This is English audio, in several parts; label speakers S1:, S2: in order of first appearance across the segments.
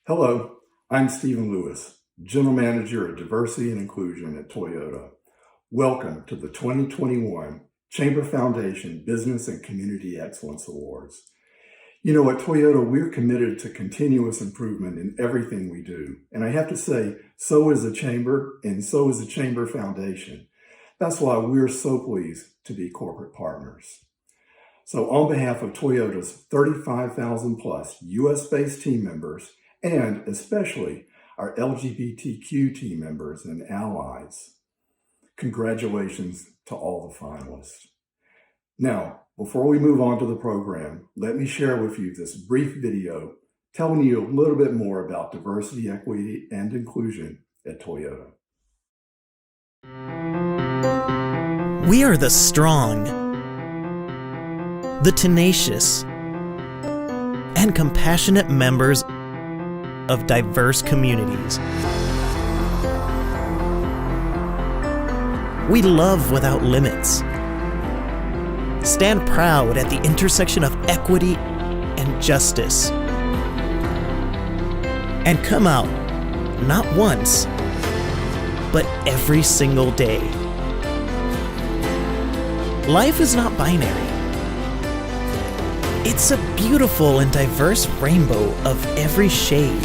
S1: Hello, I'm Stephen Lewis, General Manager of Diversity and Inclusion at Toyota. Welcome to the 2021 Chamber Foundation Business and Community Excellence Awards. You know, at Toyota, we're committed to continuous improvement in everything we do. And I have to say, so is the Chamber, and so is the Chamber Foundation. That's why we're so pleased to be corporate partners. So on behalf of Toyota's 35,000 plus US-based team members, and especially our LGBTQ team members and allies, congratulations to all the finalists. Now, before we move on to the program, let me share with you this brief video telling you a little bit more about diversity, equity, and inclusion at Toyota.
S2: We are the strong, the tenacious, and compassionate members of diverse communities. We love without limits. Stand proud at the intersection of equity and justice. And come out, not once, but every single day. Life is not binary. It's a beautiful and diverse rainbow of every shade.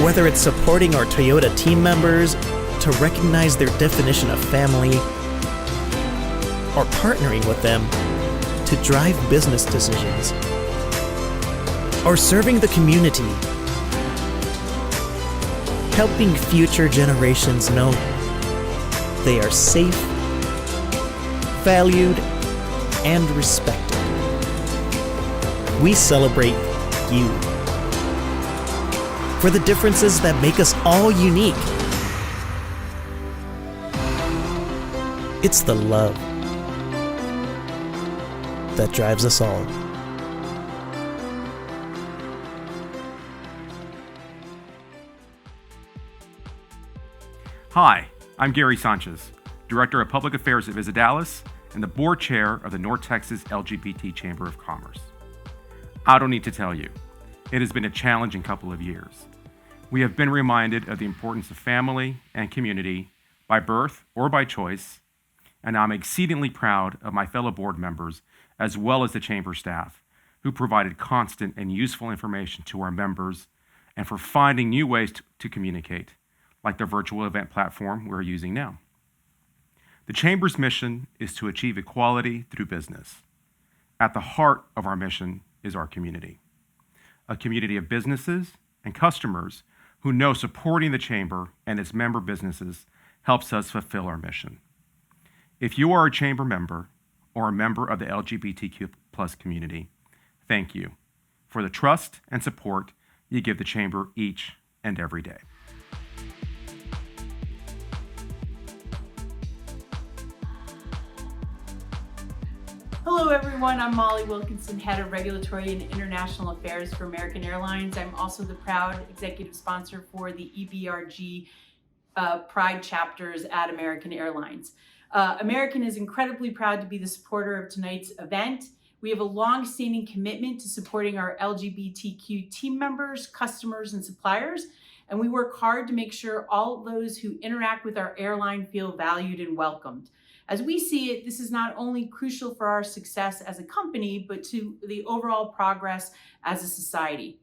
S2: Whether it's supporting our Toyota team members to recognize their definition of family, or partnering with them to drive business decisions, or serving the community, helping future generations know they are safe, valued, and respected. We celebrate you for the differences that make us all unique. It's the love that drives us all.
S3: Hi, I'm Gary Sanchez, Director of Public Affairs at Visidalis and the Board Chair of the North Texas LGBT Chamber of Commerce. I don't need to tell you, it has been a challenging couple of years. We have been reminded of the importance of family and community by birth or by choice, and I'm exceedingly proud of my fellow board members as well as the Chamber staff who provided constant and useful information to our members and for finding new ways to communicate, like the virtual event platform we're using now. The Chamber's mission is to achieve equality through business. At the heart of our mission is our community, a community of businesses and customers who know supporting the Chamber and its member businesses helps us fulfill our mission. If you are a Chamber member or a member of the LGBTQ plus community, thank you for the trust and support you give the Chamber each and every day.
S4: Hello everyone, I'm Molly Wilkinson, Head of Regulatory and International Affairs for American Airlines. I'm also the proud executive sponsor for the EBRG Pride chapters at American Airlines. American is incredibly proud to be the supporter of tonight's event. We have a long-standing commitment to supporting our LGBTQ team members, customers, and suppliers, and we work hard to make sure all those who interact with our airline feel valued and welcomed. As we see it, this is not only crucial for our success as a company, but to the overall progress as a society.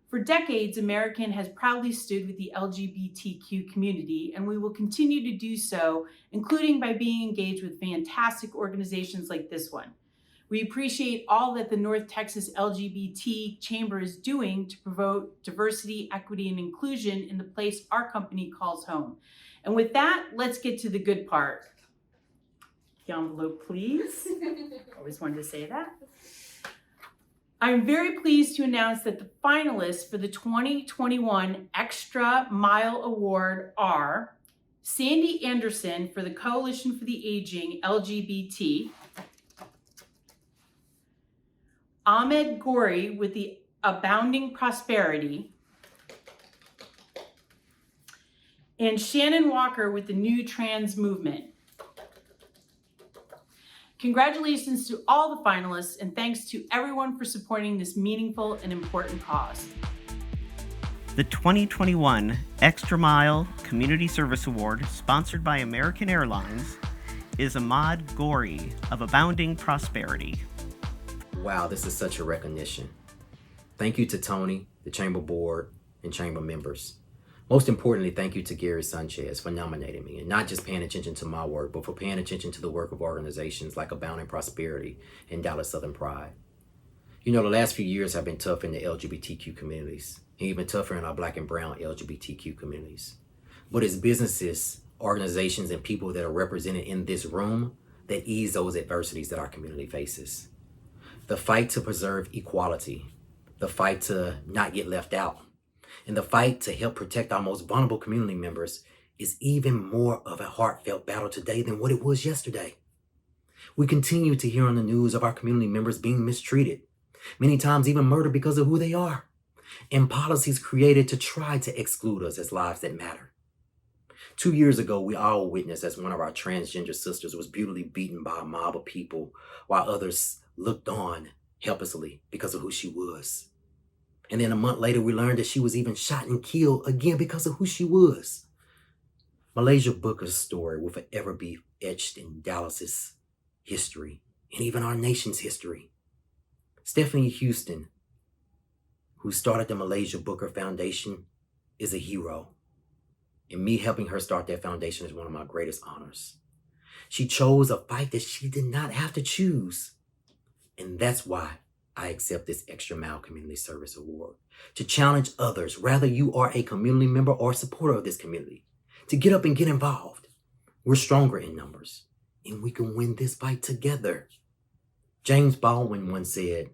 S4: For decades, American has proudly stood with the LGBTQ community, and we will continue to do so, including by being engaged with fantastic organizations like this one. We appreciate all that the North Texas LGBT Chamber is doing to promote diversity, equity, and inclusion in the place our company calls home. And with that, let's get to the good part. The envelope, please. Always wanted to say that. I'm very pleased to announce that the finalists for the 2021 Extra Mile Award are Sandy Anderson for the Coalition for the Aging LGBT, Ahmed Gori with the Abounding Prosperity, and Shannon Walker with the New Trans Movement. Congratulations to all the finalists, and thanks to everyone for supporting this meaningful and important cause.
S5: The 2021 Extra Mile Community Service Award, sponsored by American Airlines, is Ahmad Gori of Abounding Prosperity.
S6: Wow, this is such a recognition. Thank you to Tony, the Chamber Board, and Chamber members. Most importantly, thank you to Gary Sanchez for nominating me, and not just paying attention to my work, but for paying attention to the work of organizations like Abounding Prosperity and Dallas Southern Pride. You know, the last few years have been tough in the LGBTQ communities, and even tougher in our Black and Brown LGBTQ communities. But it's businesses, organizations, and people that are represented in this room that ease those adversities that our community faces. The fight to preserve equality, the fight to not get left out, and the fight to help protect our most vulnerable community members is even more of a heartfelt battle today than what it was yesterday. We continue to hear on the news of our community members being mistreated, many times even murdered because of who they are, and policies created to try to exclude us as lives that matter. 2 years ago, we all witnessed as one of our transgender sisters was brutally beaten by a mob of people while others looked on helplessly because of who she was. And then a month later, we learned that she was even shot and killed again because of who she was. Malaysia Booker's story will forever be etched in Dallas's history and even our nation's history. Stephanie Houston, who started the Malaysia Booker Foundation, is a hero. And me helping her start that foundation is one of my greatest honors. She chose a fight that she did not have to choose. And that's why I accept this Extra Mile Community Service Award, to challenge others, whether you are a community member or supporter of this community, to get up and get involved. We're stronger in numbers, and we can win this fight together. James Baldwin once said,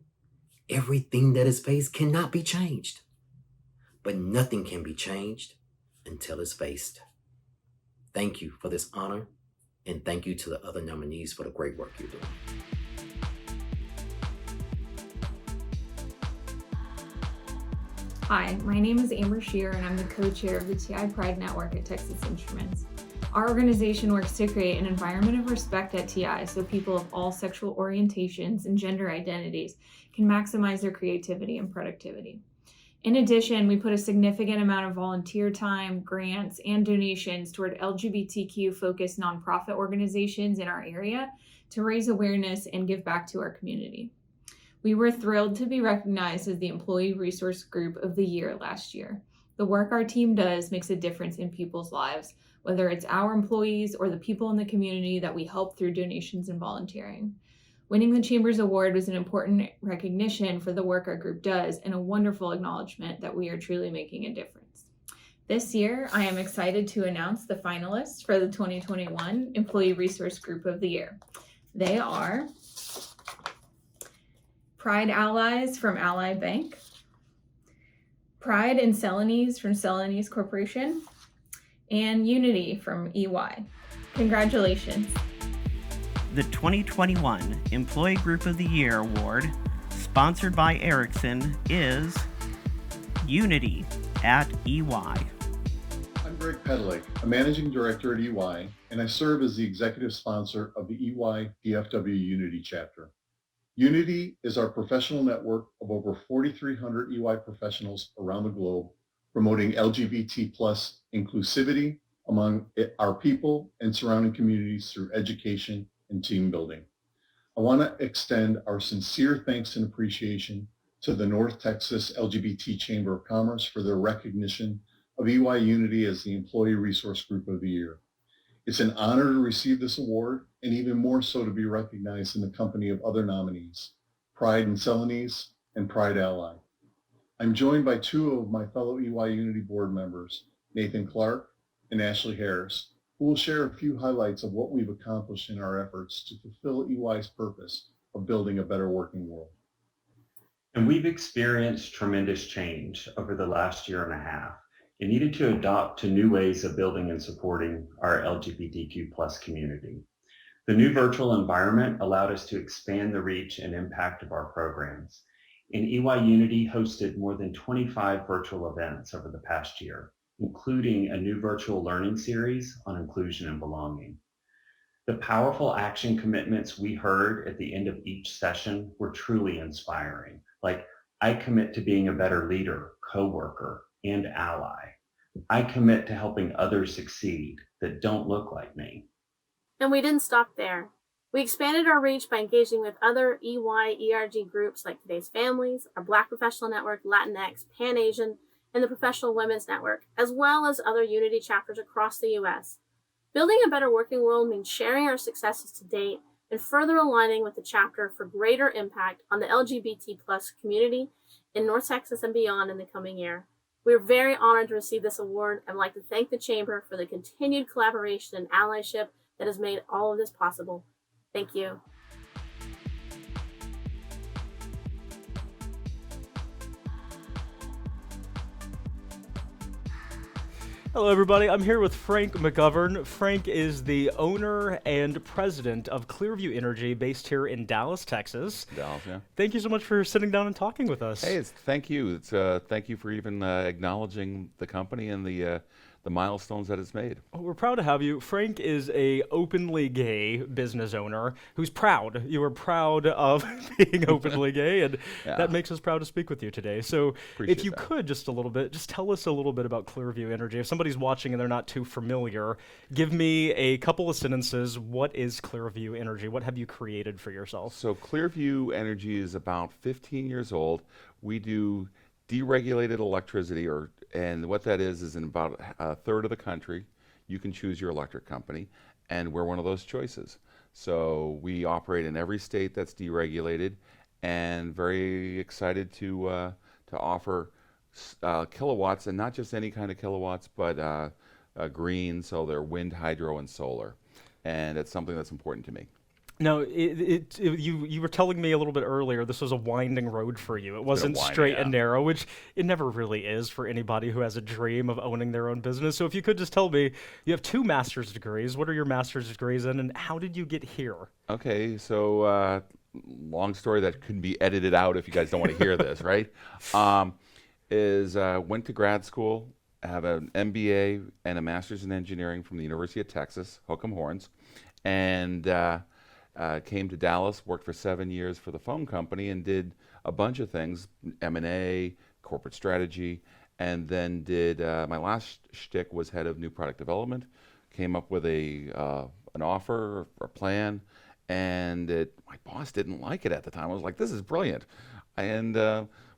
S6: "Everything that is faced cannot be changed, but nothing can be changed until it's faced." Thank you for this honor, and thank you to the other nominees for the great work you're doing.
S7: Hi, my name is Amber Shear, and I'm the co-chair of the TI Pride Network at Texas Instruments. Our organization works to create an environment of respect at TI so people of all sexual orientations and gender identities can maximize their creativity and productivity. In addition, we put a significant amount of volunteer time, grants, and donations toward LGBTQ-focused nonprofit organizations in our area to raise awareness and give back to our community. We were thrilled to be recognized as the Employee Resource Group of the Year last year. The work our team does makes a difference in people's lives, whether it's our employees or the people in the community that we help through donations and volunteering. Winning the Chamber's Award was an important recognition for the work our group does and a wonderful acknowledgement that we are truly making a difference. This year, I am excited to announce the finalists for the 2021 Employee Resource Group of the Year. They are Pride Allies from Ally Bank, Pride and Celanese from Celanese Corporation, and Unity from EY. Congratulations.
S5: The 2021 Employee Group of the Year Award, sponsored by Ericsson, is Unity at EY.
S8: I'm Greg Pedalik, a managing director at EY, and I serve as the executive sponsor of the EY DFW Unity chapter. Unity is our professional network of over 4,300 EY professionals around the globe, promoting LGBT+ inclusivity among our people and surrounding communities through education and team building. I want to extend our sincere thanks and appreciation to the North Texas LGBT Chamber of Commerce for their recognition of EY Unity as the Employee Resource Group of the Year. It's an honor to receive this award, and even more so to be recognized in the company of other nominees, Pride and Celanese and Pride Ally. I'm joined by two of my fellow EY Unity board members, Nathan Clark and Ashley Harris, who will share a few highlights of what we've accomplished in our efforts to fulfill EY's purpose of building a better working world.
S9: And we've experienced tremendous change over the last year and a half and needed to adopt to new ways of building and supporting our LGBTQ+ community. The new virtual environment allowed us to expand the reach and impact of our programs. And EY Unity hosted more than 25 virtual events over the past year, including a new virtual learning series on inclusion and belonging. The powerful action commitments we heard at the end of each session were truly inspiring. Like, I commit to being a better leader, coworker, and ally. I commit to helping others succeed that don't look like me.
S10: And we didn't stop there. We expanded our reach by engaging with other EY/ERG groups like Today's Families, our Black Professional Network, Latinx, Pan Asian, and the Professional Women's Network, as well as other Unity chapters across the U.S. Building a better working world means sharing our successes to date and further aligning with the chapter for greater impact on the LGBT plus community in North Texas and beyond in the coming year. We are very honored to receive this award and would like to thank the Chamber for the continued collaboration and allyship that has made all of this possible. Thank you.
S11: Hello, everybody. I'm here with Frank McGovern. Frank is the owner and president of Clearview Energy, based here in Dallas, Texas.
S12: Dallas, yeah.
S11: Thank you so much for sitting down and talking with us.
S12: Hey, thank you. Thank you for even acknowledging the company and the milestones that it's made.
S11: Well, we're proud to have you. Frank is a openly gay business owner who's proud. You are proud of being openly gay, and that makes us proud to speak with you today. So
S12: Appreciate
S11: if you could just tell us a little bit about Clearview Energy. If somebody's watching and they're not too familiar, give me a couple of sentences. What is Clearview Energy? What have you created for yourself?
S12: So Clearview Energy is about 15 years old. We do deregulated electricity, and what that is in about a third of the country, you can choose your electric company, and we're one of those choices. So we operate in every state that's deregulated, and very excited to offer kilowatts, and not just any kind of kilowatts, but green, so they're wind, hydro, and solar, and it's something that's important to me.
S11: Now, you were telling me a little bit earlier this was a winding road for you. It wasn't straight and narrow, which it never really is for anybody who has a dream of owning their own business. So if you could just tell me, you have 2 master's degrees. What are your master's degrees in, and how did you get here?
S12: Okay, so long story that couldn't be edited out if you guys don't want to hear this, right? Went to grad school, have an MBA and a master's in engineering from the University of Texas, Hook'em Horns, and came to Dallas, worked for 7 years for the phone company, and did a bunch of things, M&A, corporate strategy, and then did, my last shtick was head of new product development, came up with an offer or plan, and my boss didn't like it at the time. I was like, this is brilliant. And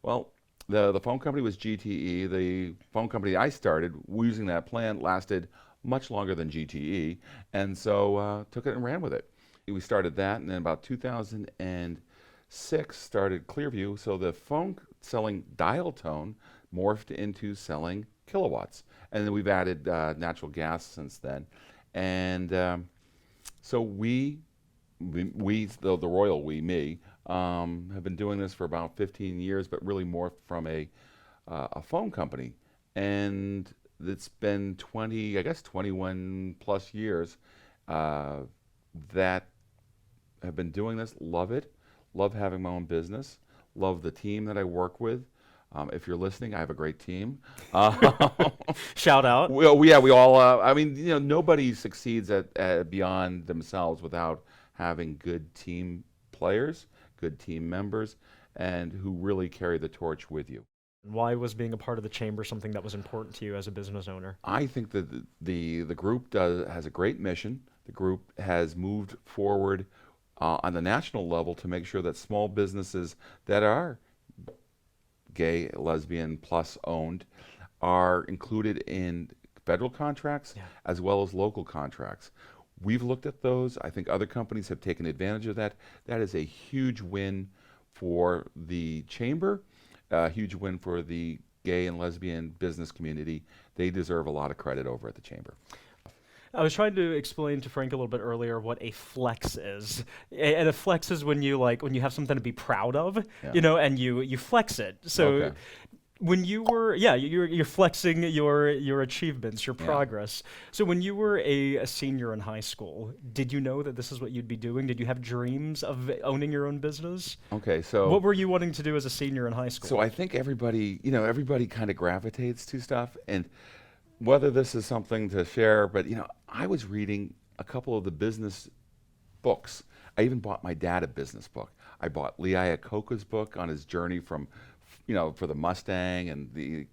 S12: well, the phone company was GTE. The phone company I started using that plan lasted much longer than GTE, and so took it and ran with it. We started that, and then about 2006 started Clearview. So the phone selling dial tone morphed into selling kilowatts, and then we've added natural gas since then. And so the royal we, me, have been doing this for about 15 years, but really morphed from a phone company, and it's been 21 plus years that have been doing this. Love it. Love having my own business. Love the team that I work with. If you're listening, I have a great team.
S11: Shout out.
S12: We all. I mean, nobody succeeds at beyond themselves without having good team players, good team members, and who really carry the torch with you.
S11: Why was being a part of the chamber something that was important to you as a business owner?
S12: I think that the group has a great mission. The group has moved forward on the national level to make sure that small businesses that are gay, lesbian, plus owned are included in federal contracts as well as local contracts. We've looked at those. I think other companies have taken advantage of that. That is a huge win for the chamber, a huge win for the gay and lesbian business community. They deserve a lot of credit over at the chamber.
S11: I was trying to explain to Frank a little bit earlier what a flex is. And a flex is when you have something to be proud of, and you flex it. So when you were, you're flexing your achievements, your progress. So when you were a senior in high school, did you know that this is what you'd be doing? Did you have dreams of owning your own business?
S12: Okay, so
S11: what were you wanting to do as a senior in high school?
S12: So I think everybody kind of gravitates to stuff, and whether this is something to share, but I was reading a couple of the business books. I even bought my dad a business book. I bought Lee Iacocca's book on his journey from, for the Mustang and the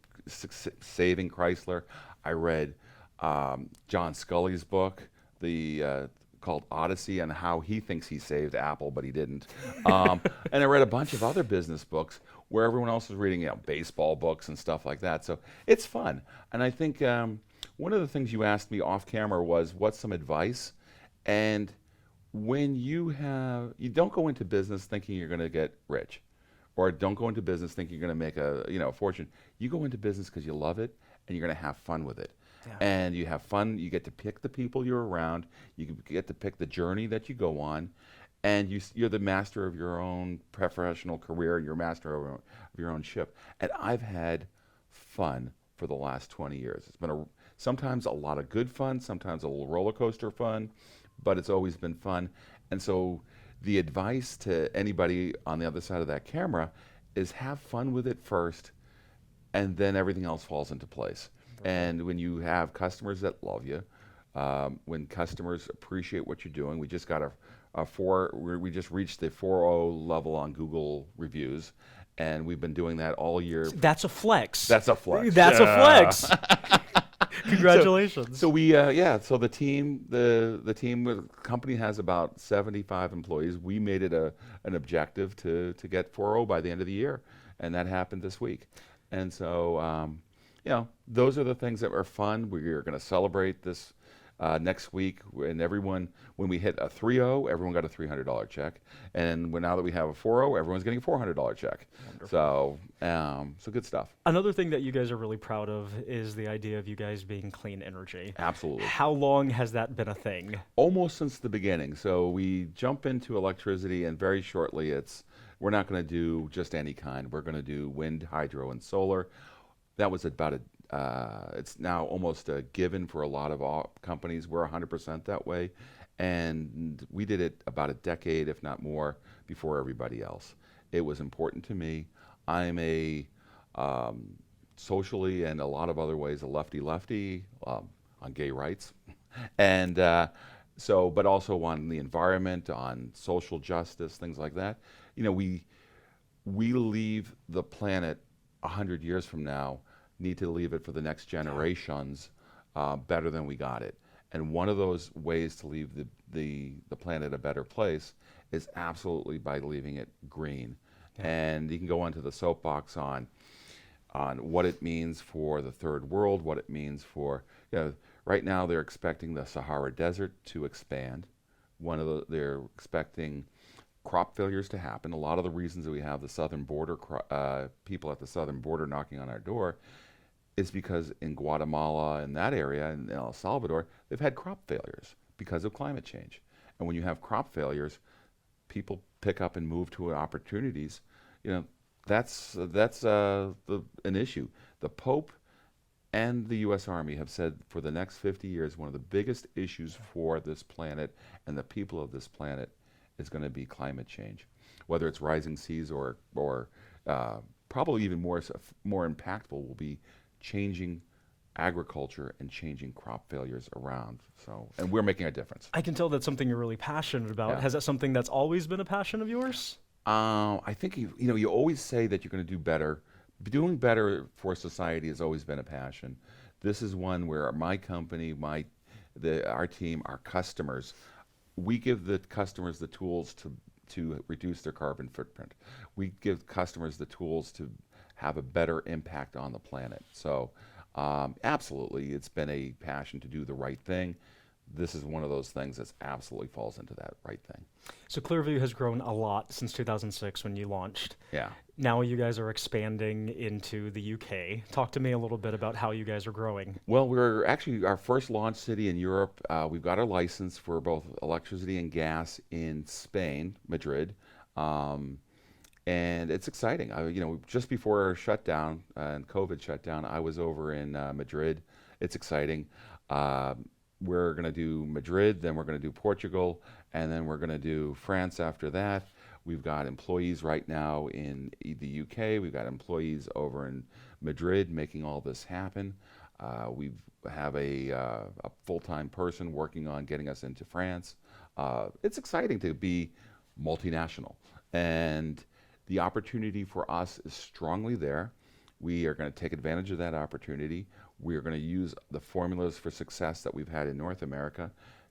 S12: saving Chrysler. I read John Scully's book, called Odyssey, and how he thinks he saved Apple, but he didn't. And I read a bunch of other business books where everyone else was reading, baseball books and stuff like that. So it's fun. And I think one of the things you asked me off camera was, what's some advice? And when you don't go into business thinking you're going to get rich, or don't go into business thinking you're going to make a fortune. You go into business because you love it and you're going to have fun with it. Yeah. And you have fun. You get to pick the people you're around. You get to pick the journey that you go on, and you're the master of your own professional career. You're master of your own ship. And I've had fun for the last 20 years. It's been sometimes a lot of good fun, sometimes a little roller coaster fun, but it's always been fun. And so the advice to anybody on the other side of that camera is have fun with it first, and then everything else falls into place. And when you have customers that love you, when customers appreciate what you're doing, we just got we just reached the 4.0 level on Google reviews, and we've been doing that all year.
S11: That's a flex.
S12: That's a flex.
S11: That's a flex. Congratulations.
S12: So so the team, the company has about 75 employees. We made it an objective to get 4.0 by the end of the year, and that happened this week. And so, those are the things that are fun. We're going to celebrate this next week, and when we hit a 3.0, everyone got a $300 check, and now that we have a 4.0, everyone's getting a $400 check. Wonderful. So good stuff.
S11: Another thing that you guys are really proud of is the idea of you guys being clean energy.
S12: Absolutely.
S11: How long has that been a thing?
S12: Almost since the beginning. So we jump into electricity, and very shortly we're not going to do just any kind. We're going to do wind, hydro, and solar. That was about it's now almost a given for a lot of companies. We're 100% that way. And we did it about a decade, if not more, before everybody else. It was important to me. I'm a socially and a lot of other ways a lefty on gay rights. And but also on the environment, on social justice, things like that. We leave the planet 100 years from now, need to leave it for the next generations better than we got it. And one of those ways to leave the planet a better place is absolutely by leaving it green. Yeah. And you can go onto the soapbox on what it means for the third world, what it means for, right now they're expecting the Sahara Desert to expand. They're expecting crop failures to happen. A lot of the reasons that we have the southern border, people at the southern border knocking on our door, is because in Guatemala and that area, and El Salvador, they've had crop failures because of climate change. And when you have crop failures, people pick up and move to opportunities. That's an issue. The Pope and the U.S. Army have said for the next 50 years, one of the biggest issues for this planet and the people of this planet is going to be climate change, whether it's rising seas or probably even more impactful will be changing agriculture and changing crop failures around. So, and we're making a difference.
S11: I can tell that's something you're really passionate about. Yeah. Has that something that's always been a passion of yours?
S12: I think you always say that you're going to do better. Doing better for society has always been a passion. This is one where my company, our team, our customers, we give the customers the tools to reduce their carbon footprint. We give customers the tools to have a better impact on the planet. So absolutely, it's been a passion to do the right thing. This is one of those things that absolutely falls into that right thing.
S11: So Clearview has grown a lot since 2006 when you launched.
S12: Yeah.
S11: Now you guys are expanding into the UK. Talk to me a little bit about how you guys are growing.
S12: Well, we're actually our first launch city in Europe. We've got our license for both electricity and gas in Spain, Madrid. And it's exciting. Just before our shutdown and COVID shutdown, I was over in Madrid. It's exciting. We're going to do Madrid, then we're going to do Portugal, and then we're going to do France after that. We've got employees right now in the UK. We've got employees over in Madrid making all this happen. We have a full-time person working on getting us into France. It's exciting to be multinational, and the opportunity for us is strongly there. We are going to take advantage of that opportunity. We are going to use the formulas for success that we've had in North America,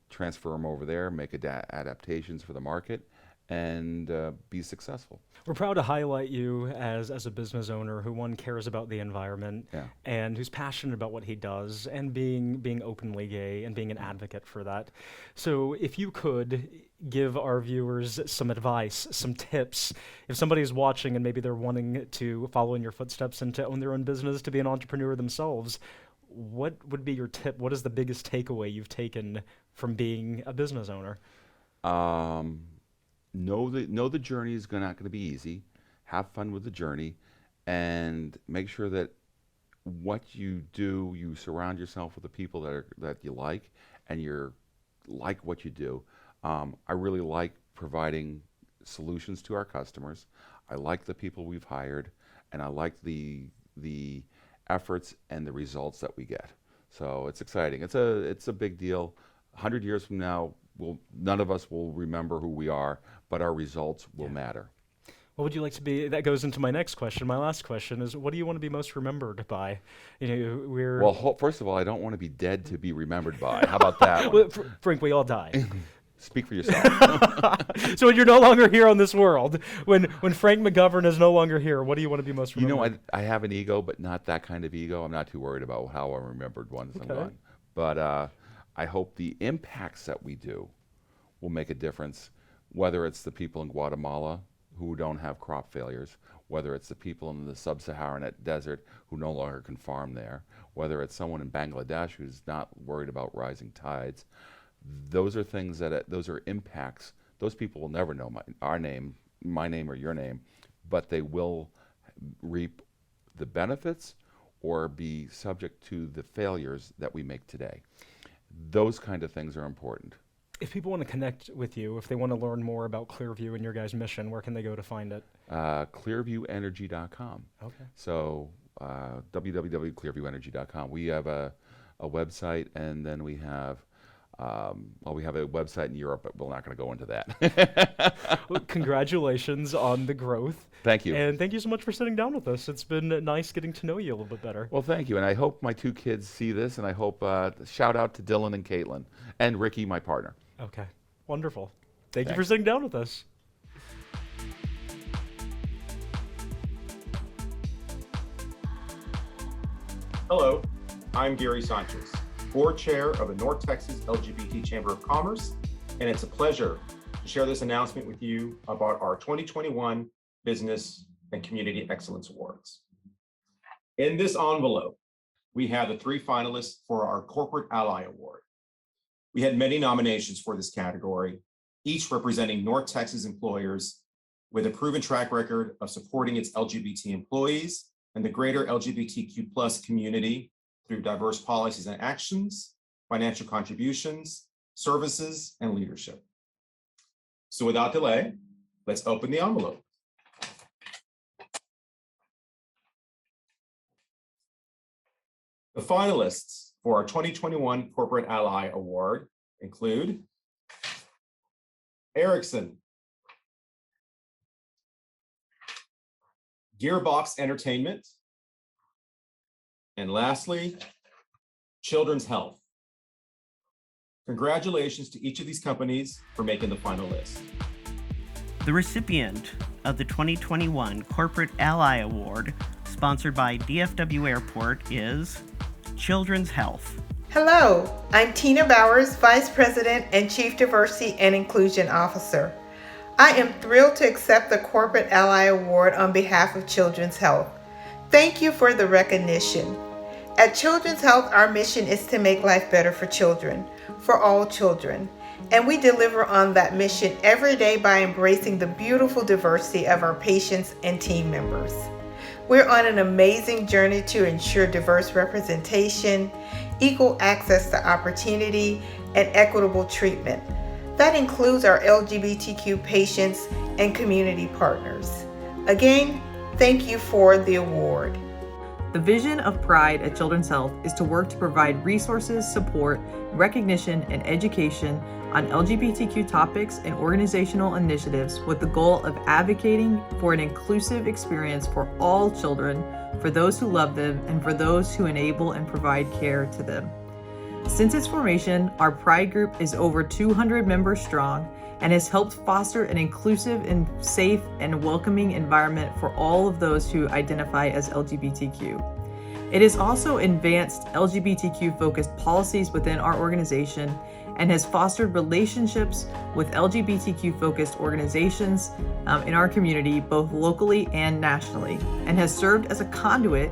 S12: transfer them over there, make adaptations for the market, and be successful.
S11: We're proud to highlight you as a business owner who, one, cares about the environment and who's passionate about what he does, and being openly gay and being an advocate for that. So if you could give our viewers some advice, some tips, if somebody's watching and maybe they're wanting to follow in your footsteps and to own their own business, to be an entrepreneur themselves, what would be your tip? What is the biggest takeaway you've taken from being a business owner?
S12: Know the journey is not going to be easy. Have fun with the journey, and make sure that what you do, you surround yourself with the people that you like, and you like what you do. I really like providing solutions to our customers. I like the people we've hired, and I like the efforts and the results that we get. So it's exciting. It's a big deal. 100 years from now, none of us will remember who we are, but our results will matter.
S11: What would you like to be? That goes into my next question. My last question is, what do you want to be most remembered by?
S12: Well, first of all, I don't want to be dead to be remembered by. How about that one?
S11: Well, Frank, we all die.
S12: Speak for yourself.
S11: So when you're no longer here on this world, when Frank McGovern is no longer here, what do you want to be most remembered?
S12: You know, I have an ego, but not that kind of ego. I'm not too worried about how I'm remembered once I'm gone. But I hope the impacts that we do will make a difference, whether it's the people in Guatemala who don't have crop failures, whether it's the people in the sub-Saharan desert who no longer can farm there, whether it's someone in Bangladesh who's not worried about rising tides. Those are things those are impacts. Those people will never know my name or your name, but they will reap the benefits or be subject to the failures that we make today. Those kind of things are important.
S11: If people want to connect with you, if they want to learn more about Clearview and your guys' mission, where can they go to find it?
S12: Clearviewenergy.com.
S11: Okay.
S12: So www.clearviewenergy.com. We have a website, and then we have we have a website in Europe, but we're not going to go into that.
S11: Well, congratulations on the growth.
S12: Thank you.
S11: And thank you so much for sitting down with us. It's been nice getting to know you a little bit better.
S12: Well, thank you. And I hope my two kids see this, and I hope, shout out to Dylan and Caitlin, and Ricky, my partner.
S11: Okay. Wonderful. Thank you for sitting down with us.
S3: Hello, I'm Gary Sanchez, Board Chair of the North Texas LGBT Chamber of Commerce, and it's a pleasure to share this announcement with you about our 2021 Business and Community Excellence Awards. In this envelope, we have the 3 finalists for our Corporate Ally Award. We had many nominations for this category, each representing North Texas employers with a proven track record of supporting its LGBT employees and the greater LGBTQ+ community through diverse policies and actions, financial contributions, services, and leadership. So without delay, let's open the envelope. The finalists for our 2021 Corporate Ally Award include Ericsson, Gearbox Entertainment, and lastly, Children's Health. Congratulations to each of these companies for making the final list.
S5: The recipient of the 2021 Corporate Ally Award, sponsored by DFW Airport, is Children's Health.
S13: Hello, I'm Tina Bowers, Vice President and Chief Diversity and Inclusion Officer. I am thrilled to accept the Corporate Ally Award on behalf of Children's Health. Thank you for the recognition. At Children's Health, our mission is to make life better for children, for all children, and we deliver on that mission every day by embracing the beautiful diversity of our patients and team members. We're on an amazing journey to ensure diverse representation, equal access to opportunity, and equitable treatment. That includes our LGBTQ patients and community partners. Again, thank you for the award.
S14: The vision of Pride at Children's Health is to work to provide resources, support, recognition, and education on LGBTQ topics and organizational initiatives with the goal of advocating for an inclusive experience for all children, for those who love them, and for those who enable and provide care to them. Since its formation, our Pride group is over 200 members strong and has helped foster an inclusive and safe and welcoming environment for all of those who identify as LGBTQ. It has also advanced LGBTQ-focused policies within our organization and has fostered relationships with LGBTQ-focused organizations in our community, both locally and nationally, and has served as a conduit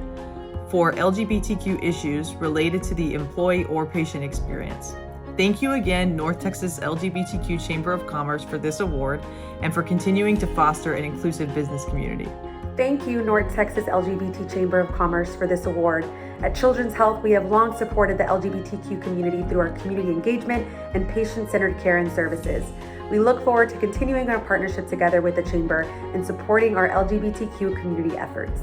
S14: for LGBTQ issues related to the employee or patient experience. Thank you again, North Texas LGBTQ Chamber of Commerce, for this award and for continuing to foster an inclusive business community.
S15: Thank you, North Texas LGBT Chamber of Commerce, for this award. At Children's Health, we have long supported the LGBTQ community through our community engagement and patient-centered care and services. We look forward to continuing our partnership together with the Chamber and supporting our LGBTQ community efforts.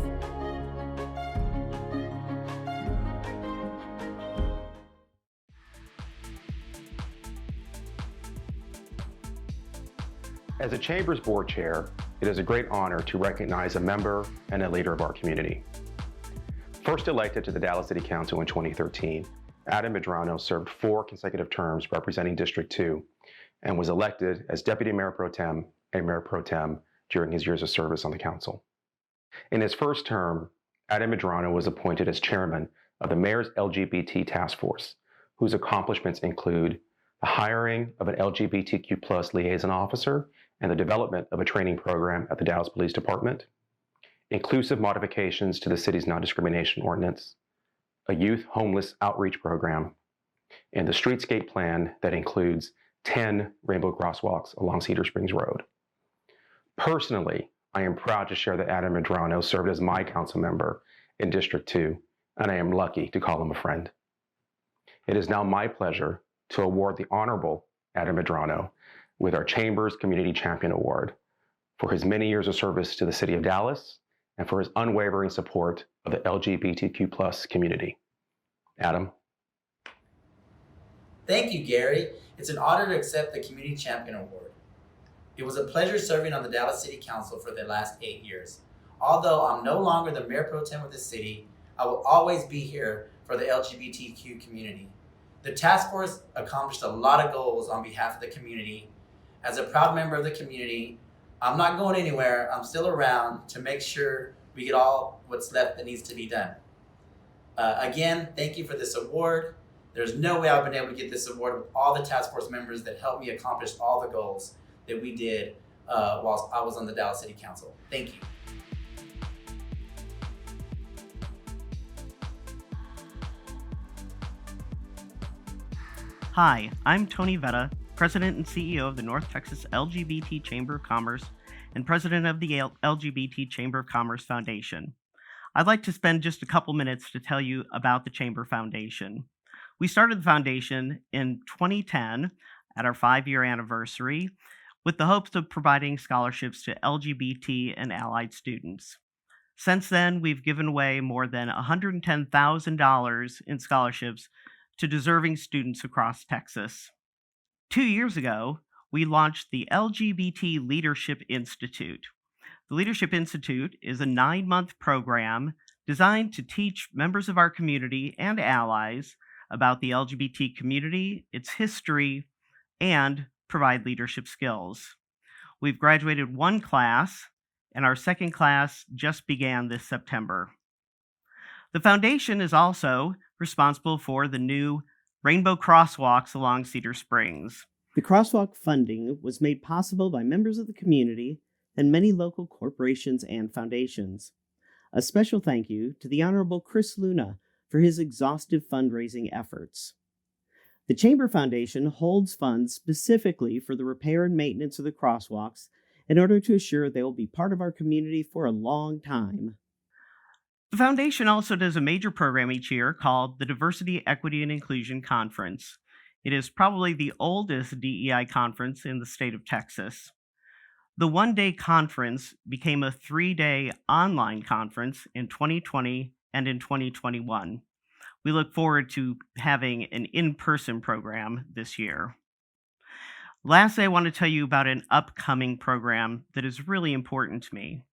S3: As a Chamber's board chair, it is a great honor to recognize a member and a leader of our community. First elected to the Dallas City Council in 2013, Adam Medrano served 4 consecutive terms representing District 2 and was elected as Deputy Mayor Pro Tem and Mayor Pro Tem during his years of service on the council. In his first term, Adam Medrano was appointed as chairman of the Mayor's LGBT Task Force, whose accomplishments include the hiring of an LGBTQ+ liaison officer and the development of a training program at the Dallas Police Department, inclusive modifications to the city's non-discrimination ordinance, a youth homeless outreach program, and the streetscape plan that includes 10 rainbow crosswalks along Cedar Springs Road. Personally, I am proud to share that Adam Medrano served as my council member in District 2, and I am lucky to call him a friend. It is now my pleasure to award the Honorable Adam Medrano with our Chamber's Community Champion Award for his many years of service to the City of Dallas and for his unwavering support of the LGBTQ+ community. Adam.
S16: Thank you, Gary. It's an honor to accept the Community Champion Award. It was a pleasure serving on the Dallas City Council for the last 8 years. Although I'm no longer the Mayor Pro Tem of the city, I will always be here for the LGBTQ community. The task force accomplished a lot of goals on behalf of the community. As a proud member of the community, I'm not going anywhere. I'm still around to make sure we get all what's left that needs to be done. Again, thank you for this award. There's no way I've been able to get this award with all the task force members that helped me accomplish all the goals that we did while I was on the Dallas City Council. Thank you.
S5: Hi, I'm Tony Vetta, President and CEO of the North Texas LGBT Chamber of Commerce and President of the LGBT Chamber of Commerce Foundation. I'd like to spend just a couple minutes to tell you about the Chamber Foundation. We started the foundation in 2010 at our 5-year anniversary with the hopes of providing scholarships to LGBT and allied students. Since then, we've given away more than $110,000 in scholarships to deserving students across Texas. 2 years ago, we launched the LGBT Leadership Institute. The Leadership Institute is a 9-month program designed to teach members of our community and allies about the LGBT community, its history, and provide leadership skills. We've graduated 1 class, and our 2nd class just began this September. The foundation is also responsible for the new rainbow crosswalks along Cedar Springs.
S17: The crosswalk funding was made possible by members of the community and many local corporations and foundations. A special thank you to the Honorable Chris Luna for his exhaustive fundraising efforts. The Chamber Foundation holds funds specifically for the repair and maintenance of the crosswalks in order to assure they will be part of our community for a long time.
S5: The foundation also does a major program each year called the Diversity, Equity, and Inclusion Conference. It is probably the oldest DEI conference in the state of Texas. The one-day conference became a 3-day online conference in 2020 and in 2021. We look forward to having an in-person program this year. Lastly, I want to tell you about an upcoming program that is really important to me.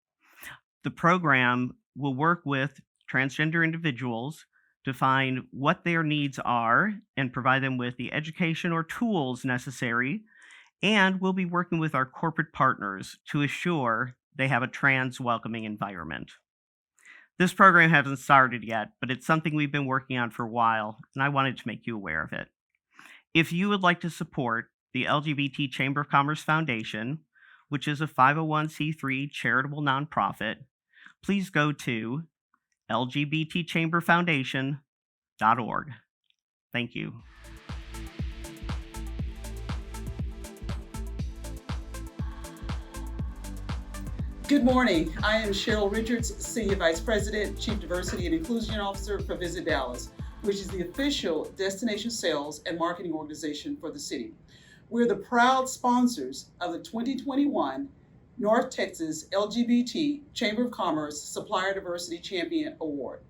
S5: The program will work with transgender individuals to find what their needs are and provide them with the education or tools necessary, and we'll be working with our corporate partners to assure they have a trans-welcoming environment. This program hasn't started yet, but it's something we've been working on for a while, and I wanted to make you aware of it. If you would like to support the LGBT Chamber of Commerce Foundation, which is a 501c3 charitable nonprofit, please go to lgbtchamberfoundation.org. Thank you.
S18: Good morning. I am Cheryl Richards, Senior Vice President, Chief Diversity and Inclusion Officer for Visit Dallas, which is the official destination sales and marketing organization for the city. We're the proud sponsors of the 2021 North Texas LGBT Chamber of Commerce Supplier Diversity Champion Award.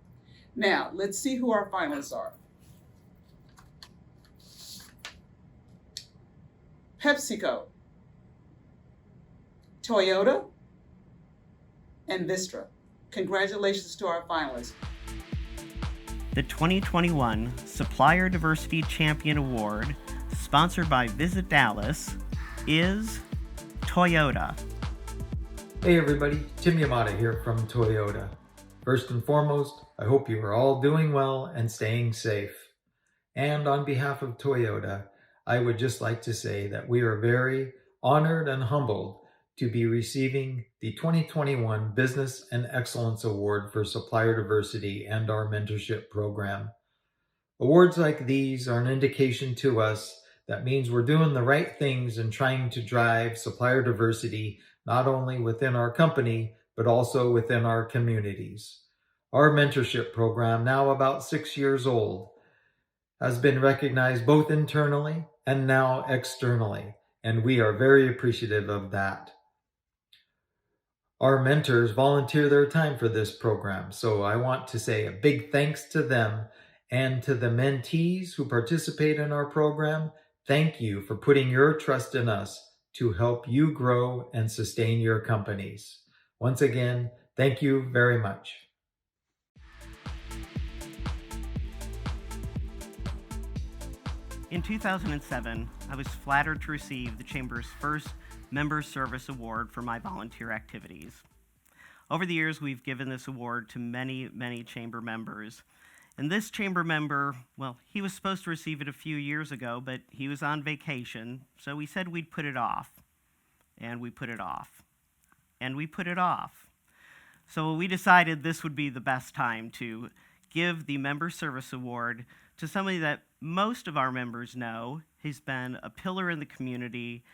S18: Now, let's see who our finalists are. PepsiCo, Toyota, and Vistra. Congratulations to our finalists.
S5: The 2021 Supplier Diversity Champion Award, sponsored by Visit Dallas, is Toyota.
S19: Hey everybody, Tim Yamada here from Toyota. First and foremost, I hope you are all doing well and staying safe. And on behalf of Toyota, I would just like to say that we are very honored and humbled to be receiving the 2021 Business and Excellence Award for Supplier Diversity and our mentorship program. Awards like these are an indication to us that means we're doing the right things and trying to drive supplier diversity not only within our company, but also within our communities. Our mentorship program, now about 6 years old, has been recognized both internally and now externally, and we are very appreciative of that. Our mentors volunteer their time for this program, so I want to say a big thanks to them and to the mentees who participate in our program. Thank you for putting your trust in us to help you grow and sustain your companies. Once again, thank you very much.
S5: In 2007, I was flattered to receive the Chamber's first Member Service Award for my volunteer activities. Over the years, we've given this award to many, many Chamber members. And this Chamber member, well, he was supposed to receive it a few years ago, but he was on vacation, so we said we'd put it off. And we put it off. And we put it off. So we decided this would be the best time to give the Member Service Award to somebody that most of our members know. He's been a pillar in the community,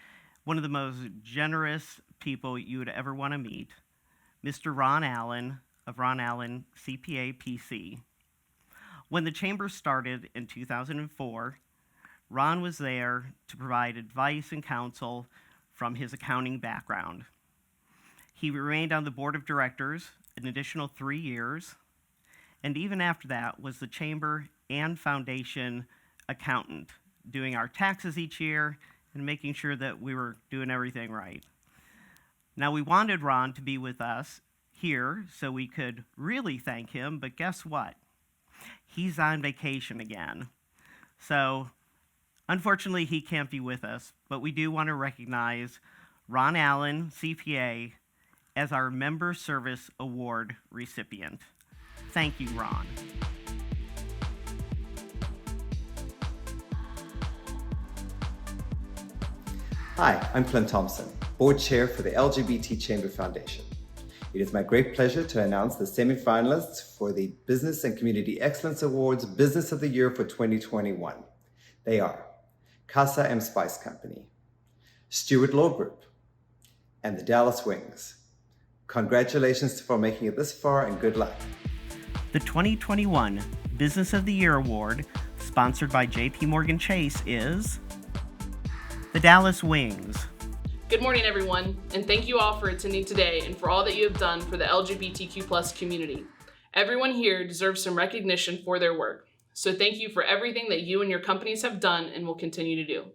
S5: one of the most generous people you would ever want to meet, Mr. Ron Allen of Ron Allen CPA PC. When the Chamber started in 2004, Ron was there to provide advice and counsel from his accounting background. He remained on the board of directors an additional 3 years, and even after that was the Chamber and Foundation accountant, doing our taxes each year and making sure that we were doing everything right. Now, we wanted Ron to be with us here so we could really thank him, but guess what? He's on vacation again. So, unfortunately, he can't be with us, but we do want to recognize Ron Allen, CPA, as our Member Service Award recipient. Thank you, Ron.
S20: Hi, I'm Clint Thompson, Board Chair for the LGBT Chamber Foundation. It is my great pleasure to announce the semi-finalists for the Business and Community Excellence Awards Business of the Year for 2021. They are Casa M Spice Company, Stewart Law Group, and the Dallas Wings. Congratulations for making it this far and good luck.
S5: The 2021 Business of the Year Award, sponsored by JP Morgan Chase, is the Dallas Wings.
S21: Good morning, everyone, and thank you all for attending today and for all that you have done for the LGBTQ+ community. Everyone here deserves some recognition for their work. So thank you for everything that you and your companies have done and will continue to do.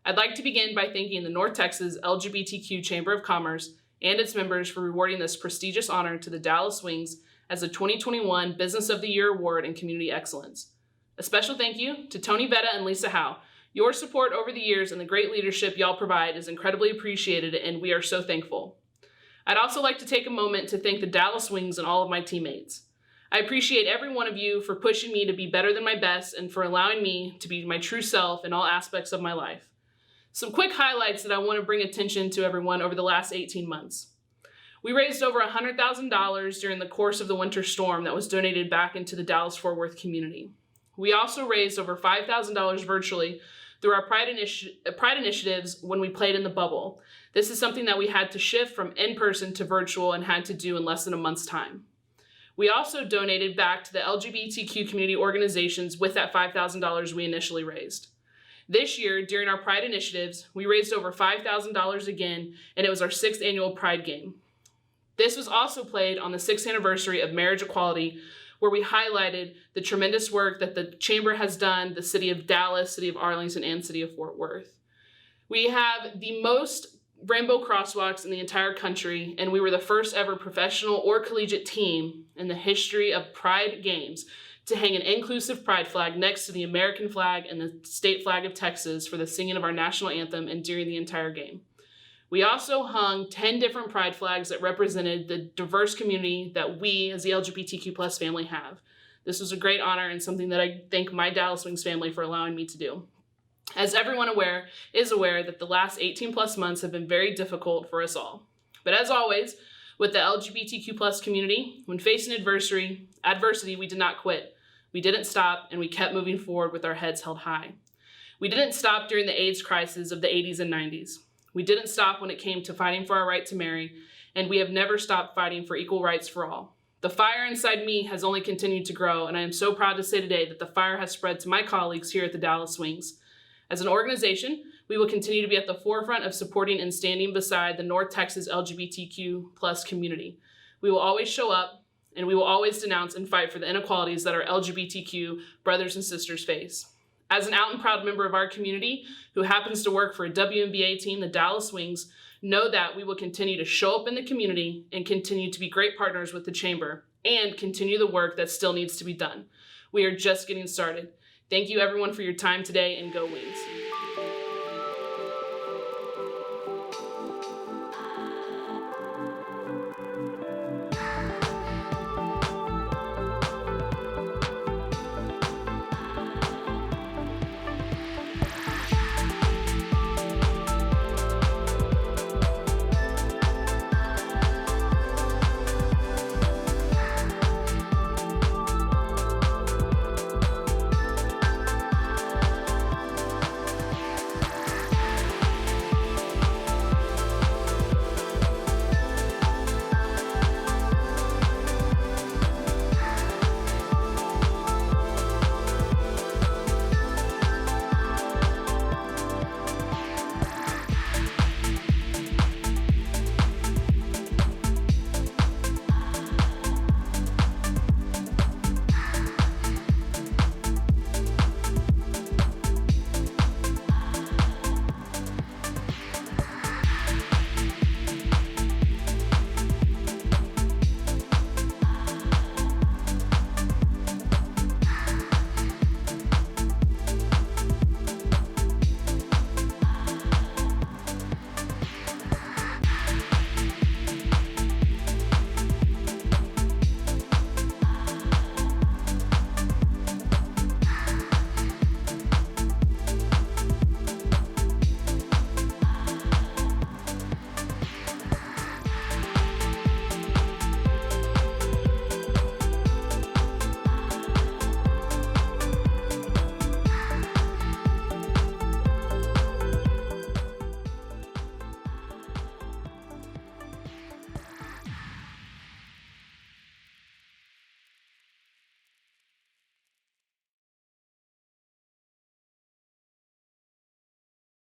S21: I'd like to begin by thanking the North Texas LGBTQ Chamber of Commerce and its members for rewarding this prestigious honor to the Dallas Wings as the 2021 Business of the Year Award in Community Excellence. A special thank you to Tony Vetta and Lisa Howe. Your support over the years and the great leadership y'all provide is incredibly appreciated, and we are so thankful. I'd also like to take a moment to thank the Dallas Wings and all of my teammates. I appreciate every one of you for pushing me to be better than my best and for allowing me to be my true self in all aspects of my life. Some quick highlights that I want to bring attention to everyone over the last 18 months. We raised over $100,000 during the course of the winter storm that was donated back into the Dallas-Fort Worth community. We also raised over $5,000 virtually through our Pride initiatives when we played in the bubble. This is something that we had to shift from in-person to virtual and had to do in less than a month's time. We also donated back to the LGBTQ community organizations with that $5,000 we initially raised. This year, during our Pride initiatives, we raised over $5,000 again, and it was our 6th annual Pride game. This was also played on the 6th anniversary of marriage equality, where we highlighted the tremendous work that the Chamber has done, the City of Dallas, City of Arlington, and City of Fort Worth. We have the most rainbow crosswalks in the entire country, and we were the first ever professional or collegiate team in the history of Pride games to hang an inclusive pride flag next to the American flag and the state flag of Texas for the singing of our national anthem and during the entire game. We also hung 10 different pride flags that represented the diverse community that we as the LGBTQ+ family have. This was a great honor and something that I thank my Dallas Wings family for allowing me to do. As everyone is aware that the last 18+ months have been very difficult for us all. But as always, with the LGBTQ+ community, when facing adversity, we did not quit. We didn't stop, and we kept moving forward with our heads held high. We didn't stop during the AIDS crisis of the 80s and 90s. We didn't stop when it came to fighting for our right to marry, and we have never stopped fighting for equal rights for all. The fire inside me has only continued to grow, and I am so proud to say today that the fire has spread to my colleagues here at the Dallas Wings. As an organization, we will continue to be at the forefront of supporting and standing beside the North Texas LGBTQ+ community. We will always show up, and we will always denounce and fight for the inequalities that our LGBTQ brothers and sisters face. As an out and proud member of our community who happens to work for a WNBA team, the Dallas Wings, know that we will continue to show up in the community and continue to be great partners with the Chamber and continue the work that still needs to be done. We are just getting started. Thank you everyone for your time today, and go Wings.